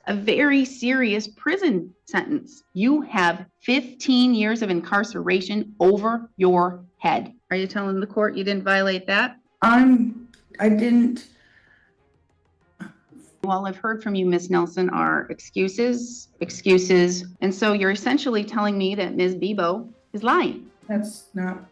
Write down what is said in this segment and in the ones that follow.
a very serious prison sentence. You have 15 years of incarceration over your head. Are you telling the court you didn't violate that? I didn't. All I've heard from you, Ms. Nelson, are excuses. And so you're essentially telling me that Ms. Bebo is lying. That's not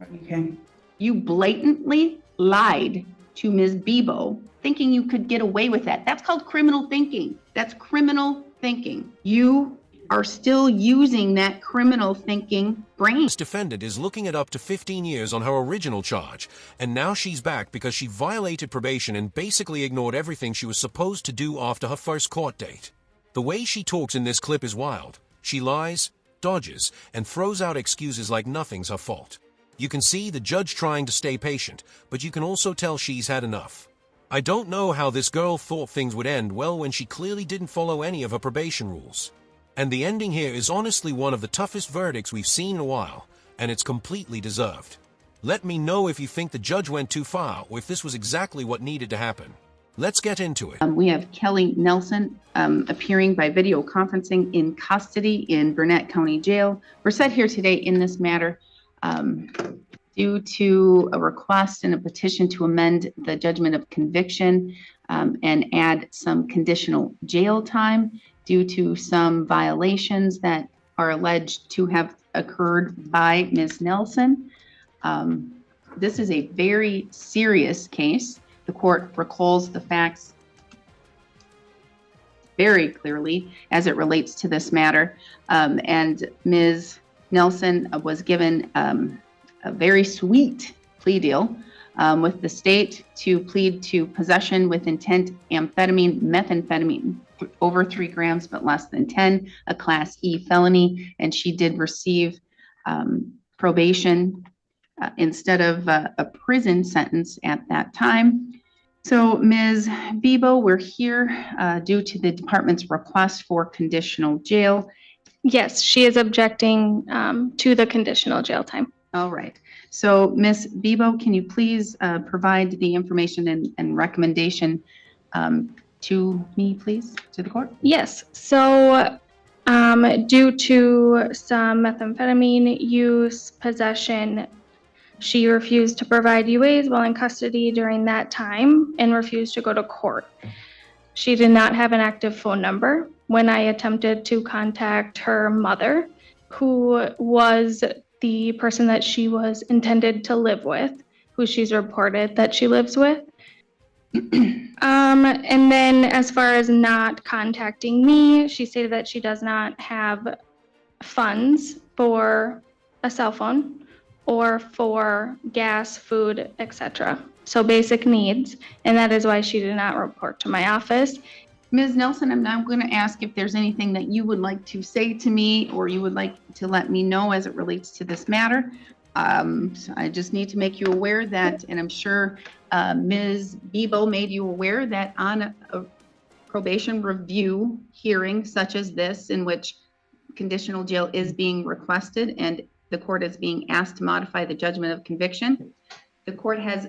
okay. You blatantly lied to Ms. Bebo, thinking you could get away with that. That's called criminal thinking. That's criminal thinking. You are still using that criminal thinking brain. This defendant is looking at up to 15 years on her original charge, and now she's back because she violated probation and basically ignored everything she was supposed to do after her first court date. The way she talks in this clip is wild. She lies, dodges, and throws out excuses like nothing's her fault. You can see the judge trying to stay patient, but you can also tell she's had enough. I don't know how this girl thought things would end well when she clearly didn't follow any of her probation rules. And the ending here is honestly one of the toughest verdicts we've seen in a while, and it's completely deserved. Let me know if you think the judge went too far or if this was exactly what needed to happen. Let's get into it. We have Kelly Nelson appearing by video conferencing in custody in Burnett County Jail. We're set here today in this matter due to a request and a petition to amend the judgment of conviction and add some conditional jail time due to some violations that are alleged to have occurred by Ms. Nelson. This is a very serious case. The court recalls the facts very clearly as it relates to this matter. And Ms. Nelson was given a very sweet plea deal with the state to plead to possession with intent methamphetamine, over 3 grams but less than 10, a Class E felony, and she did receive probation instead of a prison sentence at that time. So Ms. Bebo, we're here due to the department's request for conditional jail. Yes, she is objecting to the conditional jail time. All right. So Ms. Bebo, can you please provide the information and recommendation to me, please, to the court? Yes. So due to some methamphetamine use, possession, she refused to provide UAs while in custody during that time and refused to go to court. She did not have an active phone number when I attempted to contact her mother, who was the person that she was intended to live with, who she's reported that she lives with. And then as far as not contacting me, she stated that she does not have funds for a cell phone or for gas, food, etc. So basic needs, and that is why she did not report to my office. Ms. Nelson, I'm now going to ask if there's anything that you would like to say to me or you would like to let me know as it relates to this matter. So I just need to make you aware that, and I'm sure Ms. Bebo made you aware that on a probation review hearing such as this, in which conditional jail is being requested and the court is being asked to modify the judgment of conviction, the court has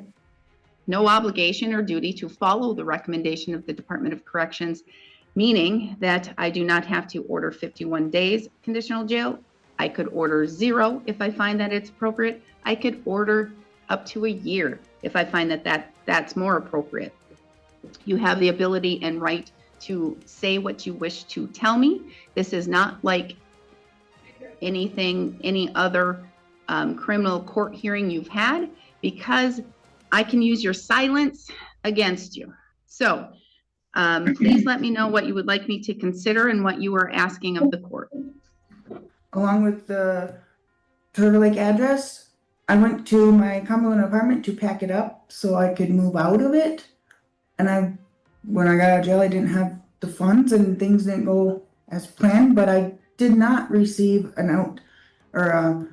no obligation or duty to follow the recommendation of the Department of Corrections, meaning that I do not have to order 51 days conditional jail. I could order 0 if I find that it's appropriate. I could order up to a year if I find that that's more appropriate. You have the ability and right to say what you wish to tell me. This is not like any other criminal court hearing you've had, because I can use your silence against you. So please let me know what you would like me to consider and what you are asking of the court. Along with the Turtle Lake address, I went to my Cumberland apartment to pack it up so I could move out of it. And when I got out of jail, I didn't have the funds and things didn't go as planned, but I did not receive a note or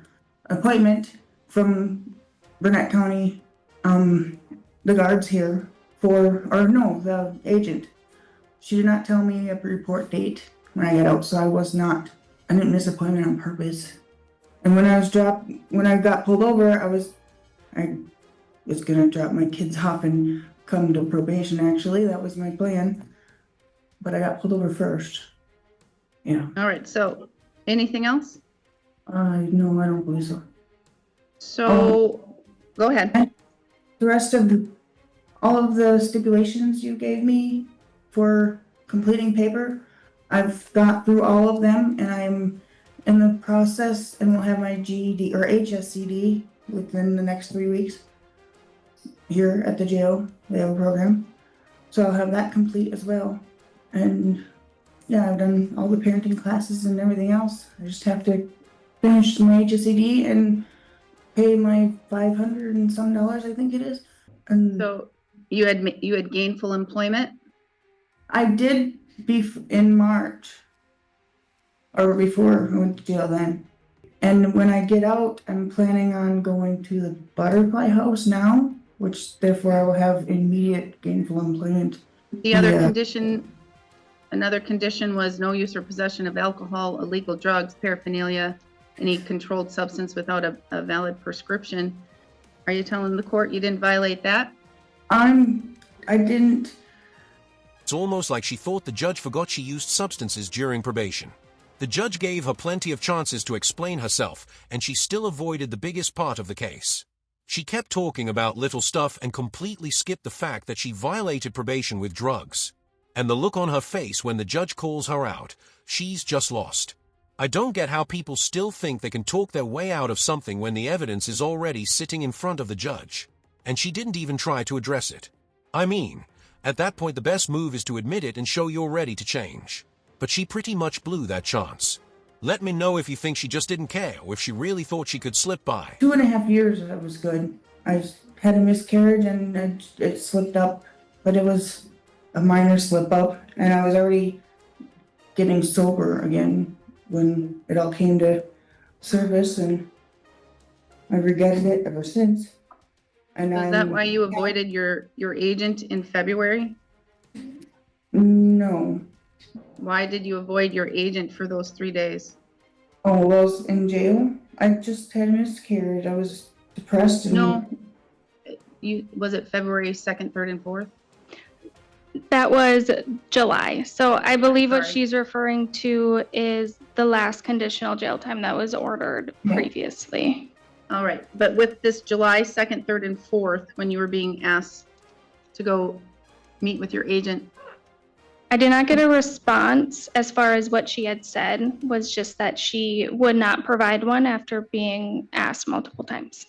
appointment from Burnett County, the guards here the agent. She did not tell me a report date when I got out, so I didn't miss appointment on purpose. And when I got pulled over, I was gonna drop my kids off and come to probation. Actually, that was my plan. but I got pulled over first. Yeah. All right, so anything else? No, I don't believe so. So, go ahead. The rest of all of the stipulations you gave me for completing paper, I've got through all of them, and I'm in the process, and will have my GED or HSCD within the next 3 weeks. Here at the jail, they have a program, so I'll have that complete as well. And yeah, I've done all the parenting classes and everything else. I just have to finish my HSCD and pay my $500 and some, I think it is. And So you had gainful employment? I did in March, or before I went to jail then. And when I get out, I'm planning on going to the Butterfly House now, which therefore I will have immediate gainful employment. The other Yeah. condition, another condition was no use or possession of alcohol, illegal drugs, paraphernalia, any controlled substance without a valid prescription. Are you telling the court you didn't violate that? I didn't. It's almost like she thought the judge forgot she used substances during probation. The judge gave her plenty of chances to explain herself, and she still avoided the biggest part of the case. She kept talking about little stuff and completely skipped the fact that she violated probation with drugs. And the look on her face when the judge calls her out, she's just lost. I don't get how people still think they can talk their way out of something when the evidence is already sitting in front of the judge. And she didn't even try to address it. I mean, at that point the best move is to admit it and show you're ready to change. But she pretty much blew that chance. Let me know if you think she just didn't care, or if she really thought she could slip by. 2.5 years, that was good. I had a miscarriage and it slipped up, but it was a minor slip up, and I was already getting sober again when it all came to service, and I regretted it ever since. And Is that why you avoided your agent in February? No. Why did you avoid your agent for those 3 days? Oh, well, I was in jail. I just had a miscarriage. I was depressed. And No. Was it February 2nd, 3rd, and 4th? That was July. So I believe what Sorry. she's referring to is the last conditional jail time that was ordered Yeah. previously. All right, but with this July 2nd, 3rd, and 4th, when you were being asked to go meet with your agent, I did not get a response as far as what she had said, was just that she would not provide one after being asked multiple times.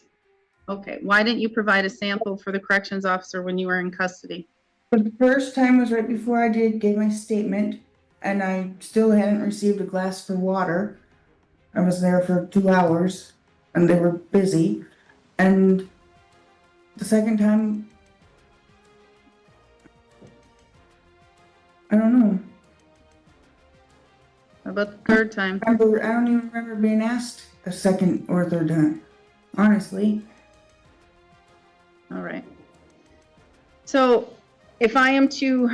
okay, why didn't you provide a sample for the corrections officer when you were in custody? the first time was right before I gave my statement, and I still hadn't received a glass for water. I was there for 2 hours, and they were busy. And the second time, I don't know. How about the third time? I don't even remember being asked a second or third time, honestly. All right. So if I am to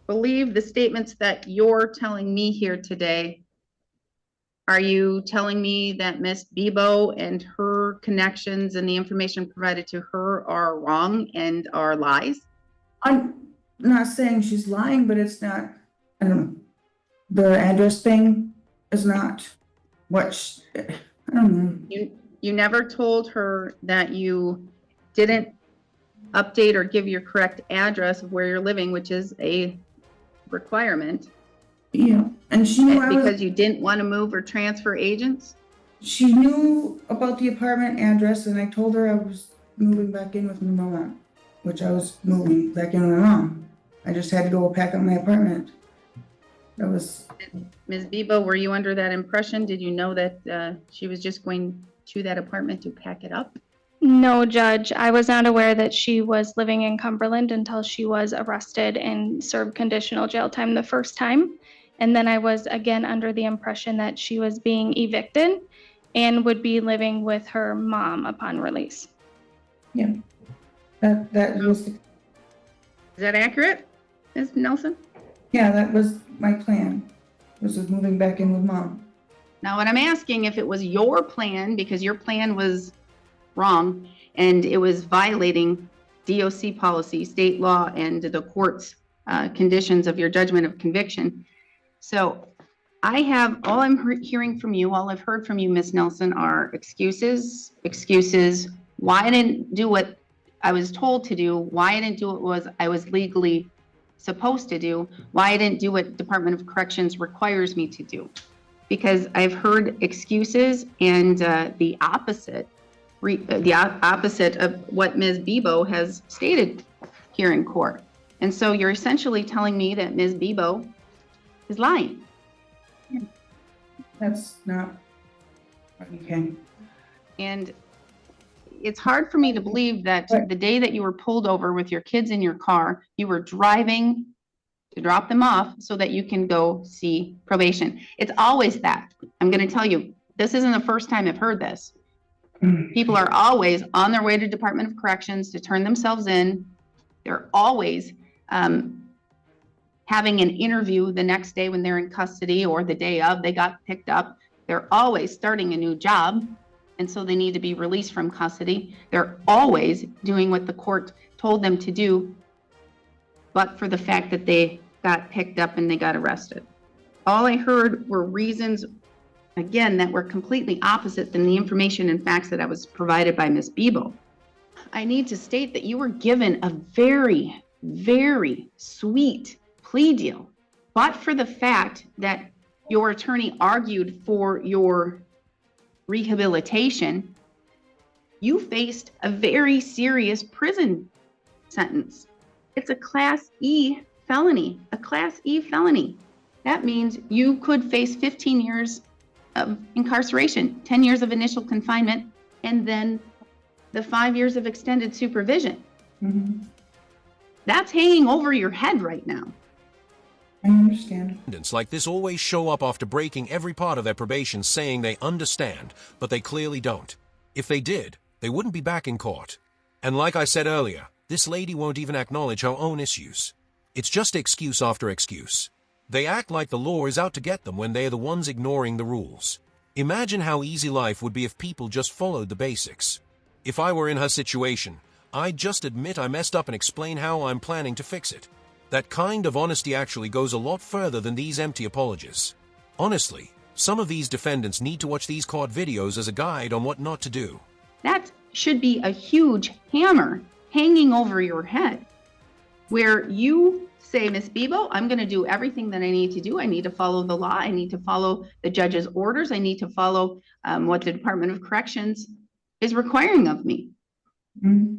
believe the statements that you're telling me here today, are you telling me that Miss Bebo and her connections and the information provided to her are wrong and are lies? I'm not saying she's lying, but it's not, I don't know. The address thing is not what, I don't know. You never told her that you didn't update or give your correct address of where you're living, which is a requirement. Yeah, and she knew Because you didn't want to move or transfer agents? she knew about the apartment address, and I told her I was moving back in with my mom, which I was moving back in with my mom. I just had to go pack up my apartment. That was, Ms. Bebo, were you under that impression? Did you know that she was just going to that apartment to pack it up? No, Judge, I was not aware that she was living in Cumberland until she was arrested and served conditional jail time the first time. And then I was again under the impression that she was being evicted and would be living with her mom upon release. yeah. That was, Is that accurate, Ms. Nelson? yeah, that was my plan, was moving back in with mom. Now, what I'm asking, if it was your plan, because your plan was wrong and it was violating DOC policy, state law, and the court's conditions of your judgment of conviction. So all I'm hearing from you, all I've heard from you, Ms. Nelson, are excuses, why I didn't do what I was told to do, why I didn't do what I was legally supposed to do, why I didn't do what Department of Corrections requires me to do. Because I've heard excuses and the opposite of what Ms. Bebo has stated here in court. And so you're essentially telling me that Ms. Bebo is lying. That's not okay. And it's hard for me to believe that the day that you were pulled over with your kids in your car, you were driving to drop them off so that you can go see probation. It's always that. I'm going to tell you, this isn't the first time I've heard this. People are always on their way to Department of Corrections to turn themselves in. They're always having an interview the next day when they're in custody, or the day of they got picked up. They're always starting a new job, and so they need to be released from custody. They're always doing what the court told them to do, but for the fact that they got picked up and they got arrested. All I heard were reasons, again, that were completely opposite than the information and facts that I was provided by Ms. Bebo. I need to state that you were given a very, very sweet plea deal, but for the fact that your attorney argued for your rehabilitation, you faced a very serious prison sentence. It's a Class E felony, That means you could face 15 years of incarceration, 10 years of initial confinement, and then the 5 years of extended supervision. Mm-hmm. That's hanging over your head right now. I understand. Defendants like this always show up after breaking every part of their probation saying they understand, but they clearly don't. If they did, they wouldn't be back in court. And like I said earlier, this lady won't even acknowledge her own issues. It's just excuse after excuse. They act like the law is out to get them when they're the ones ignoring the rules. Imagine how easy life would be if people just followed the basics. If I were in her situation, I'd just admit I messed up and explain how I'm planning to fix it. That kind of honesty actually goes a lot further than these empty apologies. Honestly, some of these defendants need to watch these court videos as a guide on what not to do. That should be a huge hammer hanging over your head, where you say, Ms. Bebo, I'm going to do everything that I need to do. I need to follow the law. I need to follow the judge's orders. I need to follow what the Department of Corrections is requiring of me. Mm-hmm.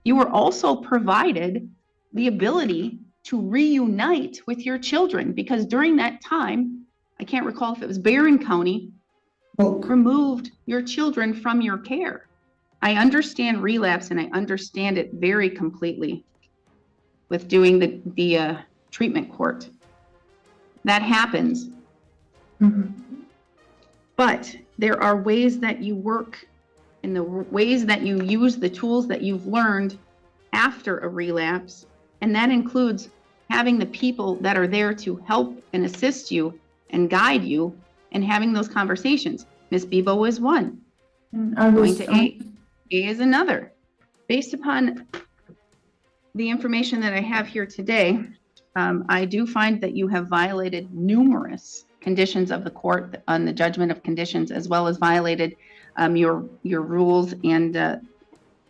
You were also provided the ability to reunite with your children, because during that time, I can't recall if it was Barron County, removed your children from your care. I understand relapse, and I understand it very completely with doing the treatment court. That happens. Mm-hmm. But there are ways that you work, and the ways that you use the tools that you've learned after a relapse, and that includes having the people that are there to help and assist you and guide you, and having those conversations. Ms. Bebo is one. Going to A is another. Based upon the information that I have here today, I do find that you have violated numerous conditions of the court on the judgment of conditions, as well as violated your rules and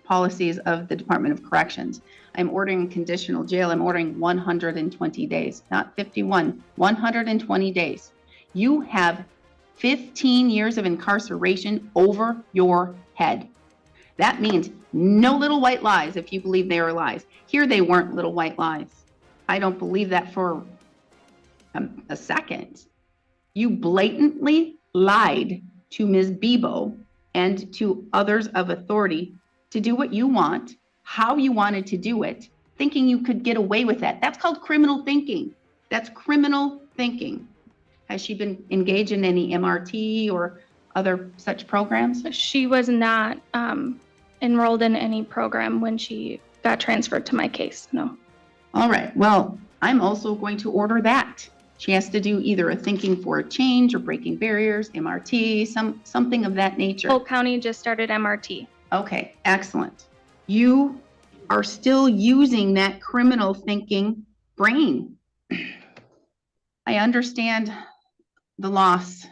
policies of the Department of Corrections. I'm ordering conditional jail. I'm ordering 120 days, not 51, 120 days. You have 15 years of incarceration over your head. That means no little white lies if you believe they are lies. Here they weren't little white lies. I don't believe that for a second. You blatantly lied to Ms. Bebo and to others of authority to do what you want, how you wanted to do it, thinking you could get away with that. That's called criminal thinking. That's criminal thinking. Has she been engaged in any MRT or other such programs? She was not enrolled in any program when she got transferred to my case, no. All right, well, I'm also going to order that. She has to do either a thinking for a change or breaking barriers, MRT, something of that nature. Polk County just started MRT. Okay, excellent. You are still using that criminal thinking brain. I understand the loss,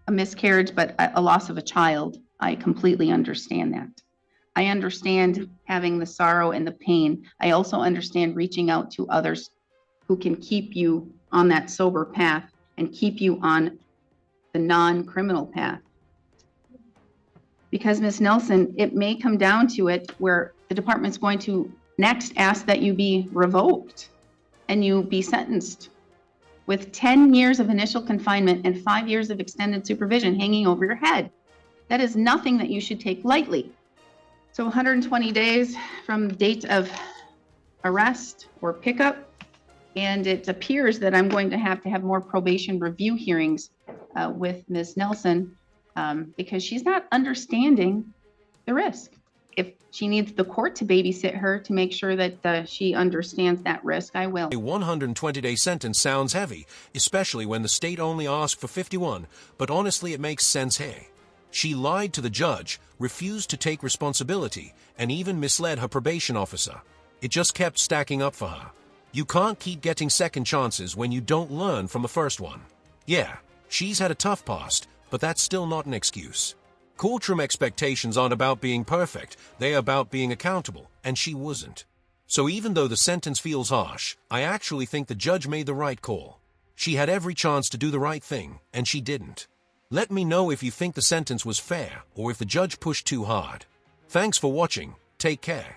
a miscarriage, but a loss of a child. I completely understand that. I understand having the sorrow and the pain. I also understand reaching out to others who can keep you on that sober path and keep you on the non-criminal path. Because Ms. Nelson, it may come down to it where the department's going to next ask that you be revoked and you be sentenced with 10 years of initial confinement and 5 years of extended supervision hanging over your head. That is nothing that you should take lightly. So 120 days from date of arrest or pickup, and it appears that I'm going to have more probation review hearings with Ms. Nelson because she's not understanding the risk. If she needs the court to babysit her to make sure that she understands that risk, I will. A 120-day sentence sounds heavy, especially when the state only asked for 51, but honestly it makes sense. Hey, she lied to the judge, refused to take responsibility, and even misled her probation officer. It just kept stacking up for her. You can't keep getting second chances when you don't learn from the first one. Yeah, she's had a tough past, but that's still not an excuse. Courtroom expectations aren't about being perfect, they're about being accountable, and she wasn't. So even though the sentence feels harsh, I actually think the judge made the right call. She had every chance to do the right thing, and she didn't. Let me know if you think the sentence was fair, or if the judge pushed too hard. Thanks for watching, take care.